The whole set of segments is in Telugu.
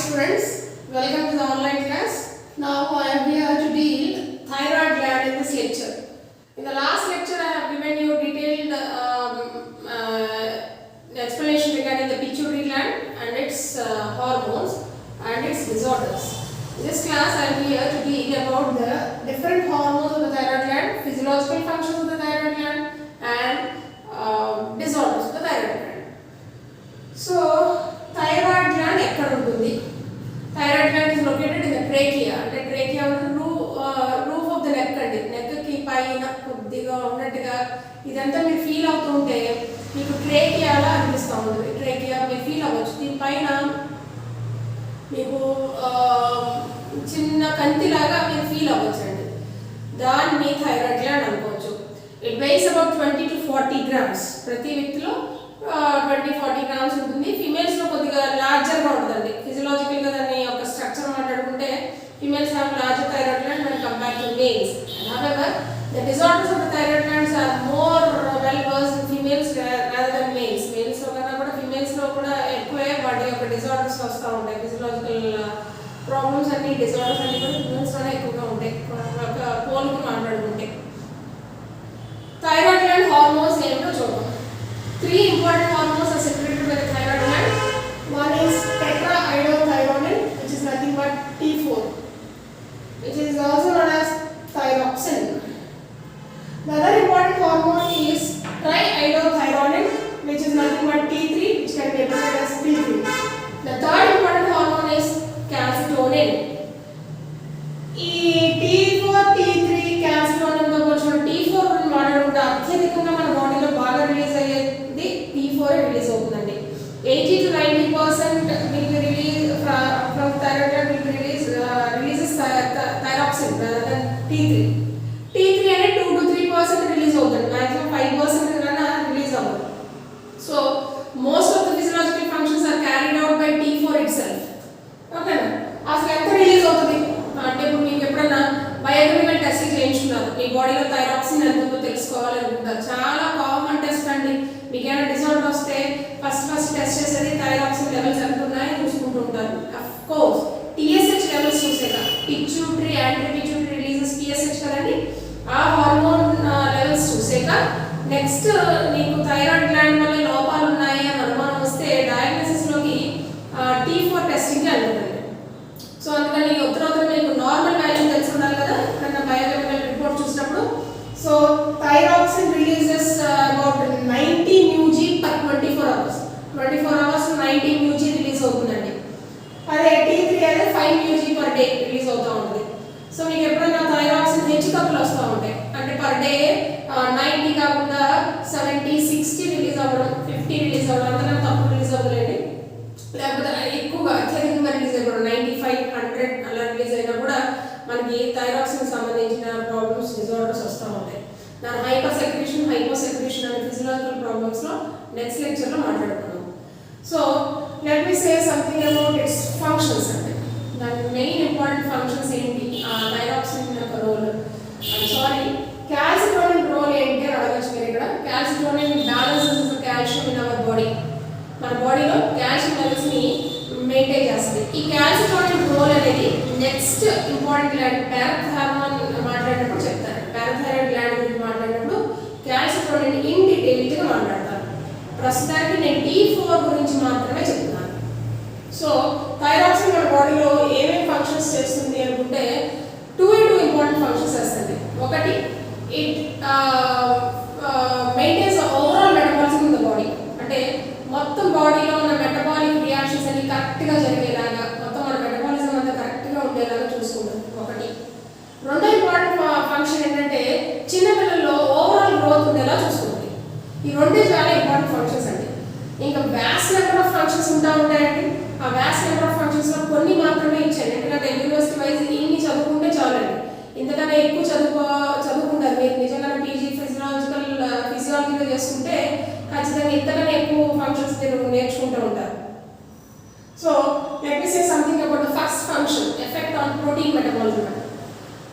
students, welcome to the online class. Now I am here to deal thyroid gland in this lecture. In the last lecture I have given you detailed explanation regarding the pituitary gland and its hormones and its disorders. In this class I am here to deal about the different hormones of the thyroid gland, physiological functions of the thyroid gland and disorders of the thyroid gland. So thyroid gland ekkada untundi? Thyroid gland is located in the trachea. అంటే trachea అంటే roof of the neck అండి. నెక్ కి పైన కొద్దిగా ఉన్నట్టుగా ఇదంతా మీరు ఫీల్ అవుతుంటే మీకు ట్రేకియా లా అనిపిస్తూ ఉంటుంది. ట్రేకియా మీరు ఫీల్ అవ్వచ్చు. దీనిపైన మీకు చిన్న కంతిలాగా మీరు ఫీల్ అవ్వచ్చు అండి. దాన్ని థైరాయిడ్ గ్లాండ్ అనుకోవచ్చు. It weighs about 20 to 40 grams. ప్రతి వ్యక్తిలో 20-40 grams ఉంటుంది. ఫిమేల్స్ లో కొద్దిగా లార్జర్ గా ఉంటుందండి. ఫిజియలాజికల్ గా దాని యొక్క స్ట్రక్చర్ మాట్లాడుకుంటే females have larger thyroid gland when compared to males. However, the disorders of the thyroid glands are more well versed in females rather than males. Males లో కన్నా కూడా ఫిమేల్స్ లో కూడా ఎక్కువే వాటి యొక్క డిజార్డర్స్ వస్తూ ఉంటాయి. ఫిజియలాజికల్ ప్రాబ్లమ్స్ అన్ని డిజార్డర్స్ అన్ని కూడా ఫిమేల్స్ లోనే ఎక్కువగా ఉంటాయి. పోల్కి మాట్లాడుకుంటే థైరాయిడ్ గ్లాండ్ హార్మోన్స్ ఏమిటో చూద్దాం. 3 important hormones are secreted by the thyroid gland. One is tetraiodothyronine, which is nothing but T4, which is also known as thyroxine. The other important hormone is triiodothyronine, which is nothing but T3, which can be represented as T3. The third important hormone is calcitonin. ఈ T4, T3, calcitonin తో పోల్చిన T4 ని వాడకుండా అత్యధికంగా మన బాడీలో బాగా రిలీజ్ అయ్యేది T4 రిలీజ్ అవుతుందండి. 80 to 90% will be released from thyroid gland will be releases thyroxine rather than T3. T3 అనేది 2 to 3% రిలీజ్ అవుతుంది. మాక్సిమం 5% కన్నా రిలీజ్ అవ్వదు. So most of the physiological functions are carried out by T4 itself. ఓకేనా? అసలు ఎంత రిలీజ్ అవుతుంది అంటే ఇప్పుడు మీకు ఎప్పుడైనా బయోకెమికల్ టెస్ట్ చేయించుకున్నారు, మీ బాడీలో థైరాక్సిన్ ఎంత ఉందో తెలుసుకోవాలి అనుకుంటారు. చాలా కామన్ టెస్ట్ అండి. మీకు ఏమైనా డిజార్డర్ వస్తే ఫస్ట్ టెస్ట్ చేసేది థైరాక్సిన్ లెవెల్స్ ఎంత ఉన్నాయని చూసుకుంటూ ఉంటారు. అఫ్ కోర్స్ టీఎస్హెచ్ లెవెల్స్ చూసాక pituitary anti pituitary releases TSH కదండి, ఆ హార్మోన్ లెవెల్స్ చూసాక నెక్స్ట్ మీకు థైరాయిడ్ గ్లాండ్ వల్ల లోపాలు ఉన్నాయి అని అనుమానం వస్తే డయాగ్నోసిస్ లోకి T4 టెస్టింగ్ అనుకుంటుంది. సో అందుకని ఉత్తరోత్తర మీకు నార్మల్ వాల్యూ తెలిసి ఉండాలి కదా ఎప్పుడైనా బయోకెమికల్ రిపోర్ట్ చూసినప్పుడు. So thyroxine releases about 90 μg per 24 hours. 24 hours 90 μg release అవుతుందండి. అదే T3 అయితే 5 μg per day రిలీజ్ అవుతూ ఉంటుంది. సో మీకు ఎప్పుడైనా థైరాక్సిన్ హెచ్చు తగ్గులు వస్తూ ఉంటాయి అంటే పర్ డే 90 కాకుండా 70, 60 రిలీజ్ అవ్వడం, 50 రిలీజ్ అవ్వడం, అంతకన్నా తక్కువ రిలీజ్ అవ్వలేండి. లేకపోతే ఎక్కువగా అత్యధికంగా రిలీజ్ అయిపోవడం 95, 100 అలా రిలీజ్ అయినా కూడా మనకి థైరాక్సిన్ సంబంధించిన ప్రాబ్లమ్స్ డిజార్డర్స్ వస్తూ ఉంటాయి. దాని హైపర్సెక్రేషన్ అనే ఫిజియలాజికల్ ప్రాబ్లమ్స్ లో నెక్స్ట్ లెక్చర్ లో మాట్లాడుకున్నాం. So let me say something about it's functions. అంటే దాని మెయిన్ ఇంపార్టెంట్ ఫంక్షన్స్ ఏంటి, థైరాక్సిన్ యొక్క రోల్. సారీ, క్యాల్సిటోనిన్ రోల్ ఏంటి అని అడగచ్చు మీరు ఇక్కడ. Calcitonin balances calcium in our body. మన బాడీలో కాల్షియం లెవెల్స్ ని మెయింటైన్ చేస్తుంది. ఈ క్యాల్సిటోనిన్ రోల్ అనేది నెక్స్ట్ ఇంపార్టెంట్ గ్లాండ్ పారాథైరాయిడ్ మాట్లాడినప్పుడు చెప్తారు. పారాథైరాయిడ్ గ్లాండ్ గురించి మాట్లాడినప్పుడు క్యాల్సిటోనిన్ ఇన్ డీటెయిల్ గా మాట్లాడతారు. ప్రస్తుతానికి నేను T4 గురించి మాత్రమే చెప్తున్నాను. సో థైరాక్సిన్ మన బాడీలో ఏమేమి ఫంక్షన్స్ చేస్తుంది అనుకుంటే 2 ఇంపార్టెంట్ ఫంక్షన్స్ చేస్తుంది. ఒకటి, it maintains overall metabolism in the body. అంటే మొత్తం బాడీలో ఉన్న మెటబాలిక్ రియాక్షన్స్ అన్ని కరెక్ట్గా జరిగేలాగా, మొత్తం మన మెటబాలిజం అంతా కరెక్ట్గా ఉండేలాగా చూసుకుంటుంది ఒకటి. రెండో ఇంపార్టెంట్ ఫంక్షన్ ఏంటంటే చిన్నపిల్లల్లో ఓవరాల్ గ్రోత్ ఉండేలా చూసుకుంటుంది. ఈ రెండే చాలా ఇంపార్టెంట్ ఫంక్షన్స్ అండి. ఇంకా వ్యాస్ట్ నెంబర్ ఆఫ్ ఫంక్షన్స్ ఉంటాయండి. ఆ వ్యాస్ట్ నెంబర్ ఆఫ్ ఫంక్షన్స్లో కొన్ని మాత్రమే ఇచ్చాను, ఎందుకంటే యూనివర్సిటీ వైజ్ ఇన్ని చదువుకుంటే చాలండి. ఇంతకన్నా ఎక్కువ చదువుకుంటారు మీరు నిజంగా పీజీ ఫిజియాలజీలో చేసుకుంటే ఖచ్చితంగా ఇంతకన్నా ఎక్కువ ఫంక్షన్స్ మీరు నేర్చుకుంటూ ఉంటారు. So let me say something about the first function, effect on protein metabolism.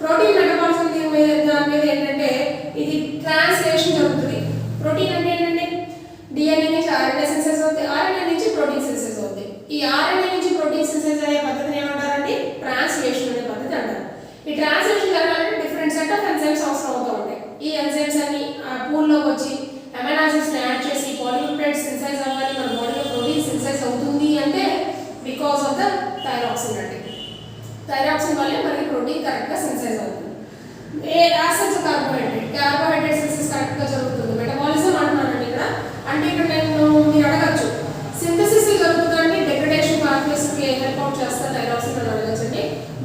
Protein metabolism దాని మీద ఏంటంటే ఇది ట్రాన్స్లేషన్ జరుగుతుంది. ప్రోటీన్ అంటే ఏంటంటే డిఎన్ఏ నుంచి ఆర్ఎన్ఏ సింథసిస్ అవుతుంది, ఆర్ఎన్ఏ నుంచి ప్రోటీన్ సింథసిస్ అవుతుంది. ఈ ఆర్ఎన్ఏ నుంచి ప్రోటీన్ సింథసిస్ అయ్యే బికాస్ ఆఫ్ ద థైరాక్సిన్ అండి. థైరాక్సిన్ వల్లే మనకి ప్రోటీన్ కరెక్ట్గా సింథసైజ్ అవుతుంది. యాసిడ్స్ కార్బోహైడ్రేట్ సింథసిస్ కరెక్ట్గా జరుగుతుంది. మెటబాలిజం అంటున్నానండి ఇక్కడ. అంటే ఇక్కడ మీరు అడగచ్చు సింథసిస్ జరుగుతుందండి డెగ్రేడేషన్ పాత్వేస్కి హెల్ప్ అవుట్ చేస్తా థైరాక్సిన్ అని అడగచ్చండి.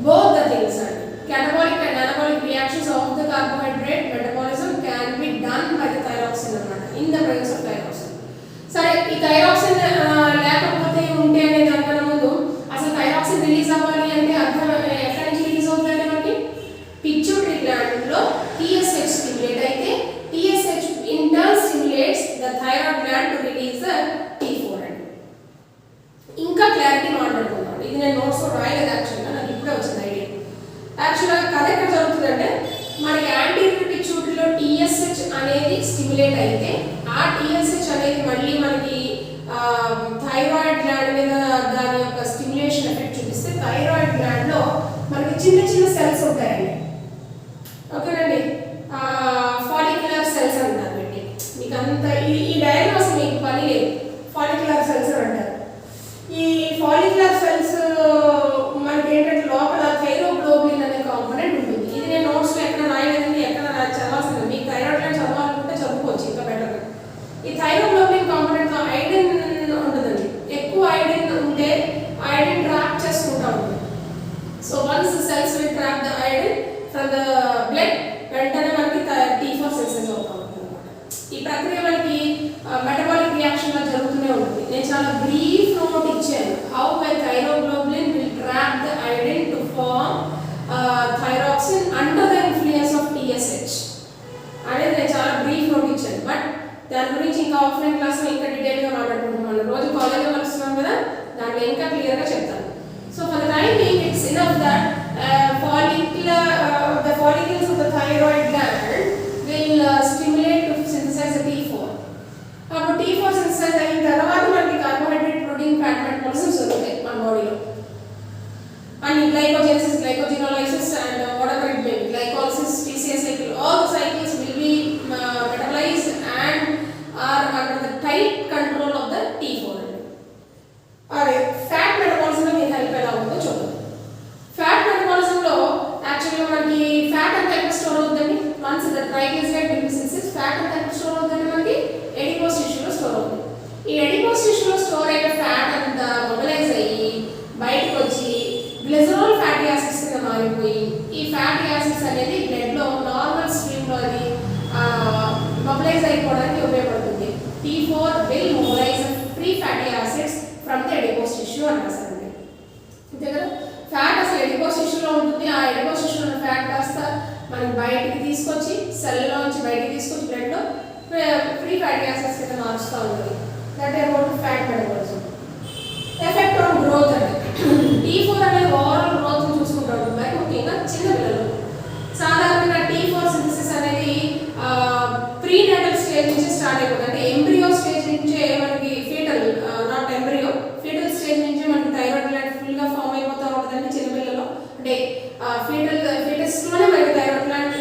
బోత్ ద థింగ్స్ అండి. catabolic and anabolic reactions of the carbohydrate metabolism can be done by the thyroxine అన్నమాట in the presence of thyroxine. సరే ఈ థైరాక్సిన్ లేకపోతే ఉంటే అనే దానికన్నా ముందు అసలు థైరాక్సిన్ రిలీజ్ అవ్వాలి అంటే అర్థం ఎక్కడి నుంచి రిలీజ్ అవుతుందంటే మనకి పిట్యూటరీ గ్లాండ్ లో TSH స్టిమ్యులేట్ అయితే TSH in turn stimulates the thyroid gland to release the T4 అండి. ఇంకా క్లారిటీ మాట్లాడుకుందాం. ఇది నేను నోట్స్ లో రాయలేదు యాక్చువల్గా, నాకు ఇప్పుడే వచ్చింది ఐడియా. యాక్చువల్గా కథ ఎక్కడ జరుగుతుందంటే మనకి యాంటీరియర్ పిట్యూటరీలో TSH అనేది స్టిమ్యులేట్ అయితే ఆ TSH అనేది మళ్ళీ మనకి థైరాయిడ్ గ్లాండ్ మీద దాని యొక్క స్టిమ్యులేషన్ ఎఫెక్ట్ చూపిస్తే థైరాయిడ్ గ్లాండ్ లో మనకి చిన్న చిన్న సెల్స్ ఉంటాయండి. ఓకేనండి, ఫాలిక్యులర్ సెల్స్ అంటారు వీటిని. మీకు అంత ఈ డయాగ్నోస్ మీకు పని లేదు. ఫాలిక్యులర్ సెల్స్ అంటారు. ఈ ఫాలిక్యులర్ సెల్స్ మనకి ఏంటంటే లోపల థైరోగ్లోబిన్ అనే కాంపోనెంట్ ఉంటుంది. ఇది నేను నోట్స్ లో ఎక్కడ రాయలేదండి, ఎక్కడ చదవాల్సింది. మీకు థైరాయిడ్ గ్లాండ్ చదవాలనుకుంటే చదువుకోవచ్చు ఇంకా బెటర్. ఈ థైరోగ్లోబిన్ కాంపోనెంట్ లో ఐరన్ ఉంటుందండి. ఎక్కువ ఐరన్ ఉంటే ఐరన్ ట్రాప్ చేసుకుంటా ఉంటుంది. So once cells will trap the iron from the blood, వెంటనే మనకి T4 సెన్సెస్ అవుతా ఉంటుంది అనమాట. ఈ ప్రక్రియ మనకి మెటబాలిక్ రియాక్షన్ గా జరుగుతూనే ఉంటుంది. నేను చాలా బ్రీఫ్ నోట్ ఇచ్చాను. How my thyroglobulin will trap the iron to form thyroxine under the influence of TSH అనేది నేను చాలా బ్రీఫ్ నోట్ ఇచ్చాను. బట్ దాని గురించి ఇంకా ఆఫ్లైన్ క్లాస్ లో ఇంకా డీటెయిల్ గా మాట్లాడుకుంటున్నాను. రోజు కాలేజ్లో కలుస్తున్నాం కదా, దాంట్లో ఇంకా క్లియర్ గా చెప్తాను. So for the time being it's enough that the follicles of the thyroid gland will stimulate to synthesize the T4. అప్పుడు T4 synthesize అయిన తర్వాత మనకి కార్బోహైడ్రేట్ ప్రోటీన్ ఫ్యాట్ మెటబాలిజమ్స్ ఉంటాయి మన బాడీలో. And glycogenesis, glycogenolysis and whatever it may be, glycolysis, TCA cycle, all the cycles will be metabolized and are under the tight control of the T4. అదే ఫ్యాట్ మెటబాలిజం మీకు హెల్ప్ ఎలా ఉందో చూద్దాం. ఫ్యాట్ మెటబాలిజం లో యాక్చువల్గా మనకి ఫ్యాట్ అంతా ఎక్కడ స్టోర్ అవుతుందండి? Once the triglyceride will be synthesis, fat అంతా ఎక్కడ స్టోర్ అవుతుందండి? మనకి ఎడిపోస్ టిష్యూలో స్టోర్ అవుతుంది. ఈ ఎడిపోస్ టిష్యూలో స్టోర్ అయిన ఫ్యాట్ అంతా మొబిలైజ్ అయ్యి బయటకు వచ్చి గ్లిజరాల్ ఫ్యాటీ యాసిడ్స్ కింద మారిపోయి ఈ ఫ్యాటీ యాసిడ్స్ అనేది బ్లడ్ లో నార్మల్ స్ట్రీమ్ లో అది మొబిలైజ్ అయిపోవడానికి ఉపయోగపడుతుంది. T4 will mobilize free fatty acids from the adipose tissue అని రాశారండి. అంతే కదా, ఫ్యాట్ అసలు ఎడిపోస్ టిష్యూలో ఉంటుంది. ఆ ఎడిపోస్ టిష్యూలో ఉన్న ఫ్యాట్ కాస్త మనం బయటికి తీసుకొచ్చి సెల్లో నుంచి బయటికి తీసుకొచ్చి బ్లడ్ లో ఫ్రీ ఫ్యాటీ యాసిడ్స్ కింద మార్చుతూ ఉంటుంది. That about fat metabolism. Effect on growth అండి. T4 అనేది ఓవరాల్ గ్రోత్ చూసుకుంటూ ఉంటుంది. మరి ముఖ్యంగా చిన్న పిల్లలు సాధారణంగా T4 సింథసిస్ అనేది ప్రీనేటల్ స్టేజ్ నుంచి స్టార్ట్ అయిపోతుంది. అంటే ఎంబ్రియో స్టేజ్ నుంచే మనకి foetal not embryo foetal stage నుంచి మనకి థైరాయిడ్ గ్లాండ్ ఫుల్ గా ఫామ్ అయిపోతూ ఉంటుందండి చిన్నపిల్లలు. అంటే ఫీటస్ లోనే మనకి థైరాయిడ్ గ్లాండ్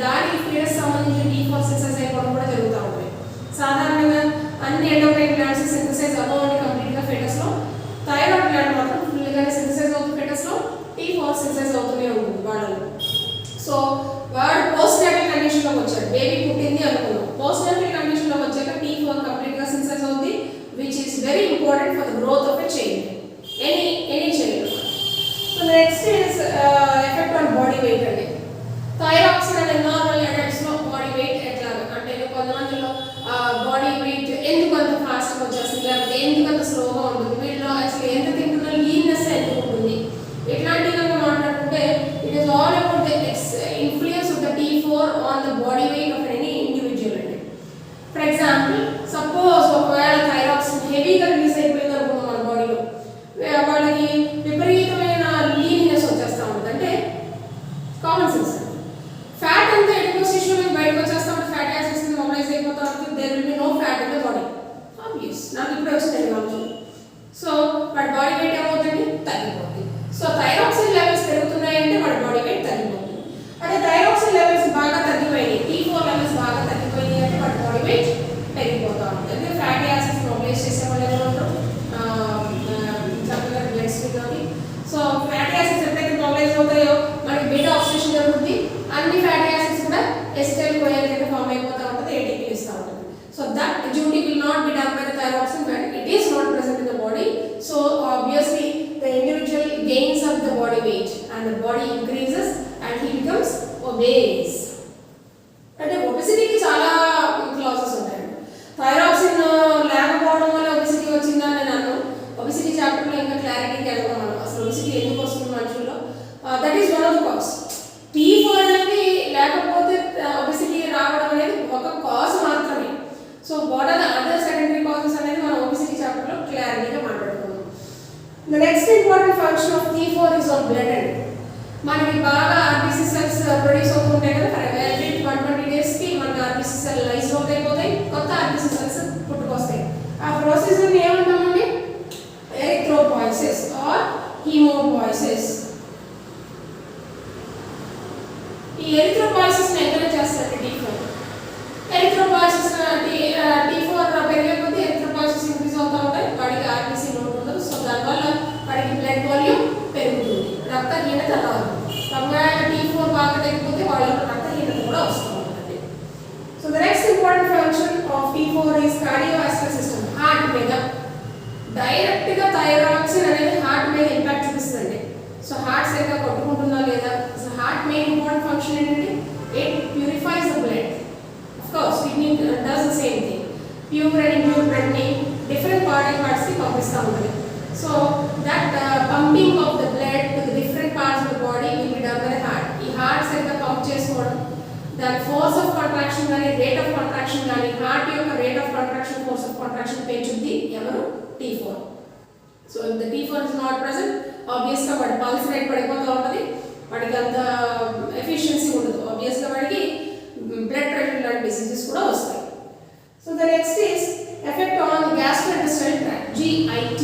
దాని ఫీటస్ సంబంధించిన T4 సింథసిస్ అయిపోవడం కూడా జరుగుతూ ఉంటుంది. సాధారణంగా అన్ని ఎండోక్రైన్ గ్లాండ్స్ సింథసైజ్ అవ్వండి కంప్లీట్ గా ఫీటస్ లో. థైరాయిడ్ గ్లాండ్ మాత్రం ఫుల్ గా సింథసైజ్ అవుతుంది ఫీటస్ లో. T4 సింథసైజ్ అవుతూనే ఉంటుంది వాళ్ళలో. సో వాడు పోస్ట్ నేటల్ కండిషన్ లోకి వచ్చాడు, బేబీ పుట్టింది అనుకున్నాం. పోస్ట్ నేటల్ కండిషన్ లోకి వచ్చాక T4 కంప్లీట్ గా సింథసైజ్ అవుతుంది, which is very important for the growth of a child, any child. So next is effect on body weight అండి. థైరాక్సిన్ అనే నార్మల్ అడల్ట్స్ లో బాడీ వెయిట్ ఎట్లాగా అంటే కొంతమందిలో బాడీ వెయిట్ ఎందుకు అంత ఫాస్ట్ గా వచ్చేస్తుంది, లేకపోతే ఎందుకు అంత స్లోగా ఉంటుంది, వీళ్ళు అసలు ఎంత తింటున్నా లీన్నెస్ ఎందుకు ఉంటుంది, ఇట్లాంటి కనుక మాట్లాడుకుంటే it is all about the influence of the T4 on the body weight of any individual అండి. ఫర్ ఎగ్జాంపుల్ సపోజ్ ఒకవేళ థైరాక్సిన్ హెవీగా రిలీజ్ అయిపోయింది అనుకున్నాం మన బాడీలో, వాళ్ళకి విపరీతమైన లీన్నెస్ వచ్చేస్తూ ఉంటుంది. అంటే కామన్ సెన్స్ ఫ్యాట్ అంతా ఎడిపోస్ టిష్యూ నుంచి బయటకు వచ్చేస్తూ ఉంటుంది, ఫ్యాటీ యాసిడ్స్ మొబిలైజ్ అయిపోతూ ఉంటుంది. There will be no fat in the body. Obvious, నాకు ఇప్పుడే వచ్చిందండి ఆలోచన. సో వాడి బాడీ వెయిట్ ఏమవుతుంది? తగ్గిపోతుంది. సో థైరాక్సిన్ లెవెల్స్ పెరుగుతున్నాయంటే వాడి బాడీ వెయిట్ తగ్గిపోతుంది. అదే థైరాక్సిన్ లెవెల్స్ బాగా తగ్గిపోయినాయి, T4 లెవెల్స్ బాగా తగ్గిపోయినాయి అంటే వాడి బాడీ వెయిట్ పెరిగిపోతూ ఉంటుంది. అంటే ఫ్యాటీ యాసిడ్స్ మొబిలైజ్ చేసే వాళ్ళు ఎవరు not be done by the thyroxine when it is not present in the body. So obviously the individual gains up the body weight and the body increases and he becomes obese. అంటే ఒబెసిటీకి చాలా క్లాసెస్ ఉంటాయండి. థైరాక్సిన్ లేకపోవడం వల్ల ఒబెసిటీ వచ్చిందా అని నేను ఒబెసిటీ చాప్టర్లో ఇంకా క్లారిటీకి వెళ్దాం మనం. అసలు ఒబెసిటీ ఎందుకు వస్తుంది మనుషుల్లో, that is one of the cause. T4 అనేది లేకపోతే ఒబెసిటీ రావడం అనేది ఒక కాజ్ మాత్రమే. So what are the other secondary causes అనేది మనం ఒబెసిటీ చాప్టర్లో క్లారిటీగా మాట్లాడుకుందాం. The next important function of T4 is on blood and మనకి బాగా ఆర్బీసీ సెల్స్ ప్రొడ్యూస్ అవుతుంటాయి కదా. ఎవ్రీ 120 డేస్కి మన ఆర్బీసీ సెల్ లైజ్ అవుట్ అయిపోతాయి, కొత్త ఆర్బీసీ సెల్స్ పుట్టుకొస్తాయి. ఆ ప్రాసెస్ని ఏమంటామండి? ఎరిథ్రోపాయిసిస్ ఆర్ హీమోపాయిసిస్. ఈ ఎరిథ్రోపాయిసిస్ని ఎంకరేజ్ చేస్తారు T4. ఎరిథ్రోపాయిసిస్ T4 పెరిగే కొద్దీ ఎరిథ్రోపాయిసిస్ ఇంక్రీజ్ అవుతూ ఉంటాయి, వాడికి ఆర్బీసీ లోడ్ ఉండదు. సో దానివల్ల వాడికి బ్లడ్ వాల్యూమ్ పెరుగుతుంది, రక్తహీనత రాదు. ఒకవేళ T4 బాగా తగ్గిపోతే వాళ్ళలో రక్తహీనత కూడా వస్తూ ఉంటుంది. So the next important function of T4 is cardiovascular system. Heart మీద డైరెక్ట్గా థైరాక్సిన్ అనేది హార్ట్ మీద ఇంపాక్ట్ చూపిస్తుందండి. సో హార్ట్ సరిగ్గా కొట్టుకుంటుందా లేదా. So heart main important function ఏంటంటే it purifies the blood. Of course kidney does the same thing. Pure and impure బ్లడ్ని డిఫరెంట్ బాడీ పార్ట్స్కి పంపిస్తూ ఉంటుంది. So that pumping of the blood to the different parts of the body will be done by the heart. ఈ హార్ట్ సరిగ్గా పంప్ చేసుకోవడం, దాని ఫోర్స్ ఆఫ్ కాంట్రాక్షన్ కానీ రేట్ ఆఫ్ కాంట్రాక్షన్ కానీ, హార్ట్ యొక్క rate of contraction force of contraction పెంచుద్ది ఎవరు? T4. So if the T4 is not present ఆబ్వియస్గా వాడి పల్స్ రేట్ పడిపోతూ ఉంటుంది, వాడికి అంత ఎఫిషియన్సీ ఉండదు. ఆబ్వియస్గా వాడికి బ్లడ్ ప్రెషర్ లాంటి డిసీజెస్ కూడా వస్తాయి. So the next is effect on gastrointestinal tract, GIT.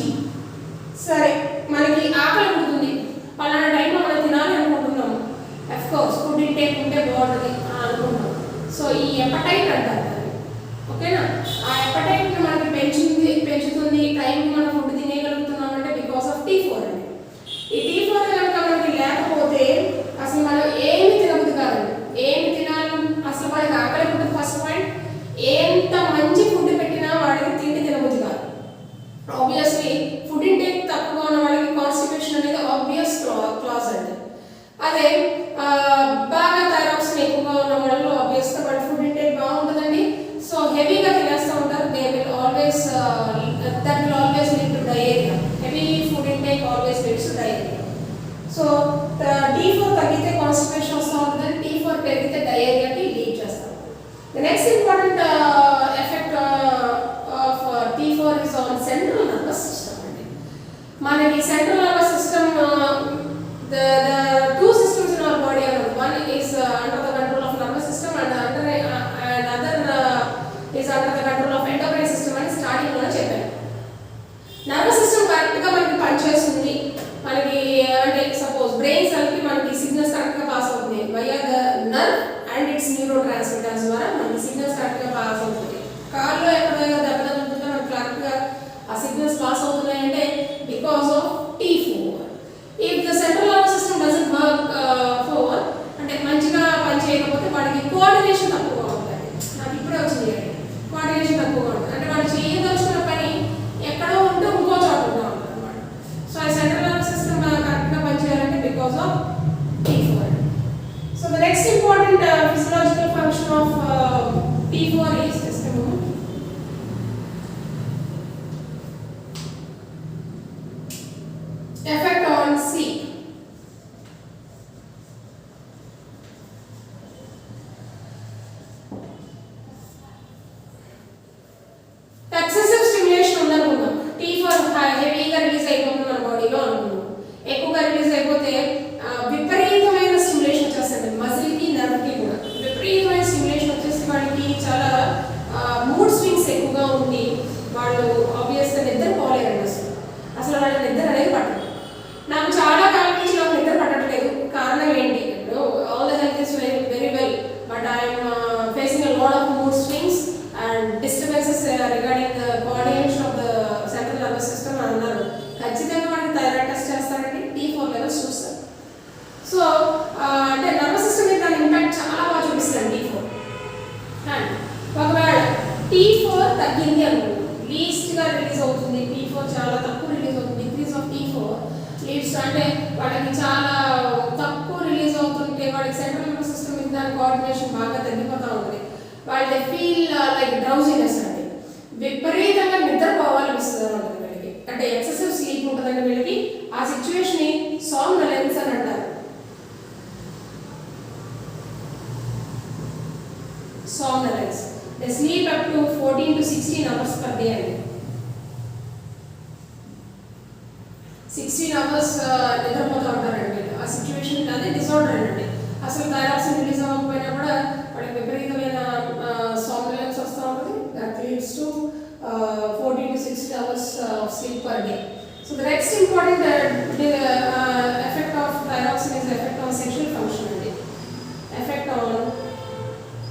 సరే, మనకి ఆకలి ఉంటుంది, పలానా టైంలో మనం తినాలి అనుకుంటున్నాము. అఫ్ కోర్స్ ఫుడ్ ఇంటేక్ ఉంటే బాగుంటుంది అనుకుంటున్నాం. సో ఈ ఎపటైట్ అంటారు దాన్ని, ఓకేనా? ఆ ఎపటైట్ని మనకి పెంచుతుంది టైంకి మనం ఫుడ్ తినేయగలుగుతున్నాం అంటే బికాస్ ఆఫ్ T4 అండి. ఈ T4 కనుక మనకి లేకపోతే అసలు మనం ఏమి తినబుద్ధి కాదండి. ఏమి తినాలి అసలు వాడికి ఆకలి ఉంటుంది. ఫస్ట్ పాయింట్, ఎంత మంచి ఫుడ్ పెట్టినా వాడికి తిండి తినబుద్ధి కాదు. ఆబ్వియస్లీ ఫుడ్ ఇంటేక్ తక్కువ ఉన్న వాళ్ళకి కాన్స్టిపేషన్ అనేది ఆబ్వియస్ క్లాస్ అండి. అదే బాగా థైరాక్సిన్ ఎక్కువగా ఉన్న వాళ్ళు ఆబ్వియస్గా వాళ్ళ ఫుడ్ ఇంటేక్ బాగుంటుందండి. సో హెవీగా తినేస్తూ ఉంటారు. They will always that will always lead to diarrhoea. Heavy food intake always leads to diarrhoea. So T4 తగ్గితే కాన్స్టిపేషన్ వస్తూ ఉంటుంది, T4 పెరిగితే డయేరియాకి లీడ్ చేస్తాం. The next important effect of T4 is on central nervous system అండి. మనకి central nervous system, the two systems in our body are, one is under the control of nervous system and other is under the control of endocrine system అని స్టార్టింగ్ లో చెప్పాను. నర్వస్ సిస్టమ్ కరెక్ట్ గా మనకి పనిచేస్తుంది. మనకి అంటే సపోజ్ బ్రెయిన్ సెల్ కి మనకి సిగ్నల్స్ కరెక్ట్ గా పాస్ అవుతుంది via the nerve and it's neuro transmitters ద్వారా మనకి సిగ్నల్స్ కరెక్ట్ గా పాస్ అవుతుంది. కార్లో ఎక్కడైనా దెబ్బ తగులుతుంటే మనకి కరెక్ట్ గా ఆ సిగ్నల్స్ పాస్ అవుతున్నాయంటే because of T4. If the central nervous system doesn't work forward, అంటే మంచిగా పని చేయకపోతే వాడికి కోఆర్డినేషన్ తక్కువగా ఉంటుంది. నాకు ఇప్పుడే వచ్చింది కోఆర్డినేషన్ తక్కువగా ఉంటుంది. అంటే వాడు చేయదలుచుకున్న పని ఎక్కడో ఉంటే ఇంకో చోట ఉంటా ఉంటుంది అనమాట. సో ఆ సెంట్రల్ నర్వస్ సిస్టమ్ కరెక్ట్గా పనిచేయాలంటే because of T4. So the next important physiological function of T4 is effect on sleep. Excessive stimulation ఉందనుకుందాం. T4 హెవీగా రిలీజ్ అయిపోతుంది మన బాడీలో అనుకుందాం. ఎక్కువగా రిలీజ్ అయిపోతే విపరీతమైన స్టిమ్యులేషన్ వచ్చేస్తుంది మజిల్కి, నర్వ్కి కూడా. విపరీతమైన స్టిమ్యులేషన్ వచ్చేసి వాళ్ళకి చాలా మూడ్ స్వింగ్స్ ఎక్కువగా ఉండి వాళ్ళు ఆబ్వియస్గా నిద్ర పోలేరండి. అసలు వాళ్ళ నిద్ర అనేది పట్టదు. నాకు చాలా కాలం నుంచి నాకు నిద్ర పట్టట్లేదు. కారణం ఏంటి? All the health is very well, but I'm facing a lot of mood swings and disturbances regarding the coordination of the central nervous system అని అన్నారు. ఖచ్చితంగా మనకి థైరాయిడ్ టెస్ట్ చేస్తారండి, T4 లెవెల్స్ చూస్తారు. సో అంటే నర్వస్ సిస్టమ్ మీద దాని ఇంపాక్ట్ చాలా బాగా చూపిస్తుంది T4. అండ్ ఒకవేళ T4 తగ్గింది అనుకుంటాం, లీస్ట్గా రిలీజ్ అవుతుంది, T4 చాలా తక్కువ రిలీజ్ అవుతుంది. డిక్రీజ్ ఆఫ్ T4 లీడ్స్ అంటే వాళ్ళకి చాలా తక్కువ రిలీజ్ అవుతుంటే వాళ్ళకి సెంట్రల్ నర్వస్ సిస్టమ్ మీద దాని కోఆర్డినేషన్ బాగా తగ్గిపోతూ ఉంటుంది. వాళ్ళ ఫీల్ లైక్ డ్రౌజినెస్ అండి, విపరీతంగా నిద్రపోవాలనిపిస్తుంది అన్నమాట వీళ్ళకి, అంటే ఎక్సెసివ్ స్లీప్ ఉంటుందండి వీళ్ళకి. ఆ సిచ్యువేషన్ని సోమ్నలెన్స్ అని అంటారు. somnolence. They sleep up to 14 to 16 hours per day అండి. 16 hours నిద్రపోతూ ఉంటారండి. ఆ సిచ్యువేషన్ అదే డిసార్డర్ అండి. అసలు థైరాక్సిన్ రిలీజ్ అవ్వకపోయినా కూడా వాళ్ళకి విపరీతమైన somnolence వస్తూ ఉంటుంది. That leads to 14 to 16 hours of sleep per day. So the next important effect of thyroxine is the effect on sexual function అండి. Effect on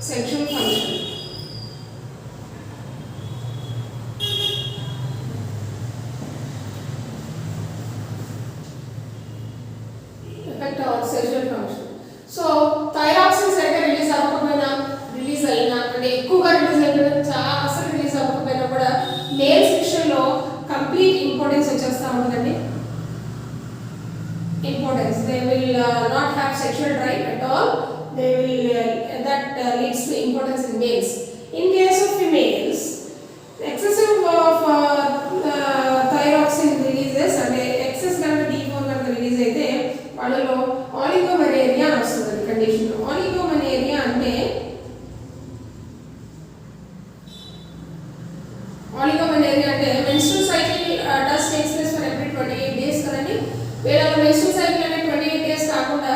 sexual function. Effect on sexual function. So thyroxine సరిగ్గా రిలీజ్ అవ్వకపోయినా, రిలీజ్ అయినా అంటే ఎక్కువగా రిలీజ్ అయిపోయినా, చాలా అసలు రిలీజ్ అవ్వకపోయినా కూడా మేల్ సెక్షన్లో కంప్లీట్ ఇంపార్టెన్స్ వచ్చేస్తూ ఉంటుందండి. Importance, they will not have sexual drive at all. They will that leads to impotence in males. In case of females, excessive of thyroxine releases and excess T4 release అయితే వాళ్ళలో oligomaniaria అని వస్తుంది కండిషన్. Oligomaniaria అంటే menstrual cycle does takes place for every 28 days కదండి. వీళ్ళ menstrual cycle అనేది 28 days కాకుండా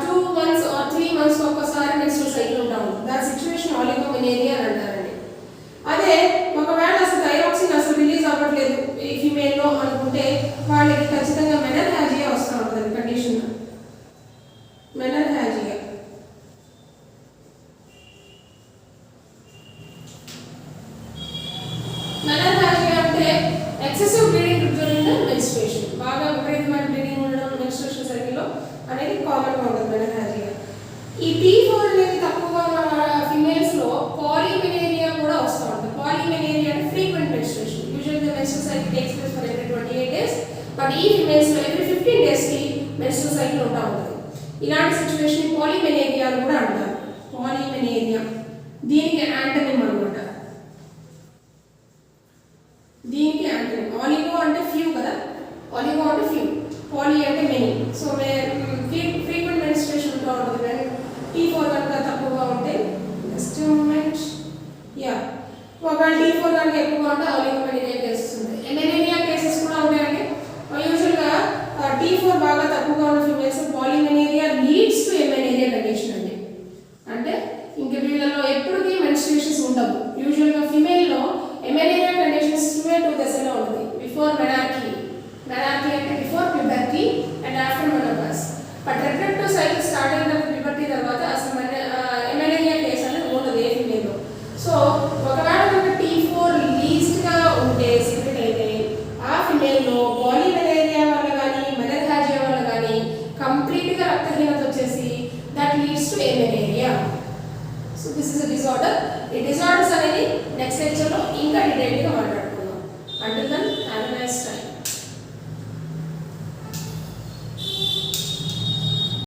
2 months or 3 months ఒక్కసారి menstrual cycle ఉంటాం. దాని సిచ్యువేషన్ oligomaniaria అని అంటారండి. అదే ఒకవేళ అసలు థైరాక్సిన్ అసలు రిలీజ్ అవ్వట్లేదు ఈ ఫీమేల్లో అనుకుంటే వాళ్ళకి ఖచ్చితంగా మెనర్హాజియా వస్తూ ఉంటుంది కండిషన్. మెనర్హాజియా అంటే excessive bleeding during the menstruation, బాగా విపరీతమైన బ్లీడింగ్ ఉండడం మెన్స్ట్రుయేషన్ సైకిల్లో అనేది కామన్గా ఉంటుంది మెనర్హాజియా. ఈ T4 అనేది తక్కువగా ఉన్న ఫిమేల్స్లో పాలిమెనేరియా కూడా వస్తూ ఉంటుంది. పాలిమెనేరియా అంటే frequent menstruation. Usually the menstrual cycle takes place for every 28 days, but ఈ ఫిమేల్స్లో ఎవ్రీ 15 daysకి మెన్స్ట్రువల్ సైకిల్ ఉంటా ఉంటుంది. ఇలాంటి సిచ్యువేషన్ పాలిమెనేరియా అని కూడా అంటారు. పాలిమెనేరియా దీనికి యాంటనిమ్ అనమాట. దీనికి యాంటనిమ్ ఆలిగో అంటే ఫ్యూ కదా, ఆలిగో అంటే ఫ్యూ, పాలి అంటే మెనీ. సో ఫ్రీక్వెంట్ మెన్స్ట్రుయేషన్ ఉంటా ఉంటుంది. T4 కనుక తక్కువగా ఉంటే ఒకవేళ T4 కనుక ఎక్కువగా ఉంటే ఆలిగోమెనేరియా కేసెస్ ఉంటాయి. ఎమెనేరియా కేసెస్ కూడా ఉంటాయండి. యూజువల్గా T4 బాగా తక్కువగా ఉన్న ఫీమేల్స్ పాలిమెనేరియా లీడ్స్ టు ఎమెనేరియా కండిషన్ అండి. అంటే ఇంక వీళ్ళలో ఎప్పటికీ మెన్స్ట్రుయేషన్స్ ఉండవు. యూజువల్గా ఫీమేల్లో ఎమెనేరియా కండిషన్స్ 2 దశలో ఉంటుంది. బిఫోర్ మెనార్కీ, మెనార్కీ అంటే before puberty and after menopause. But reproductive cycle start అయిన ప్యూబర్టీ తర్వాత అసలు ఎమెనేరియా కేసు అనేది ఉండదు ఏ ఫీమేల్లో. సో ఒకవేళ మనకు T4 లీస్ట్గా ఉంటే సీక్రెట్ అయితే ఆ ఫీమేల్లో పాలిమెనేరియా వల్ల కానీ మెనర్హాజియా వల్ల కానీ కంప్లీట్గా రక్తహీనత వచ్చేసి that leads to amenorrhoea. So this is a disorder. ఈ డిజార్డర్స్ అనేది నెక్స్ట్ లెక్చర్లో ఇంకా డీటెయిల్గా మాట్లాడుకుందాం. అంటిల్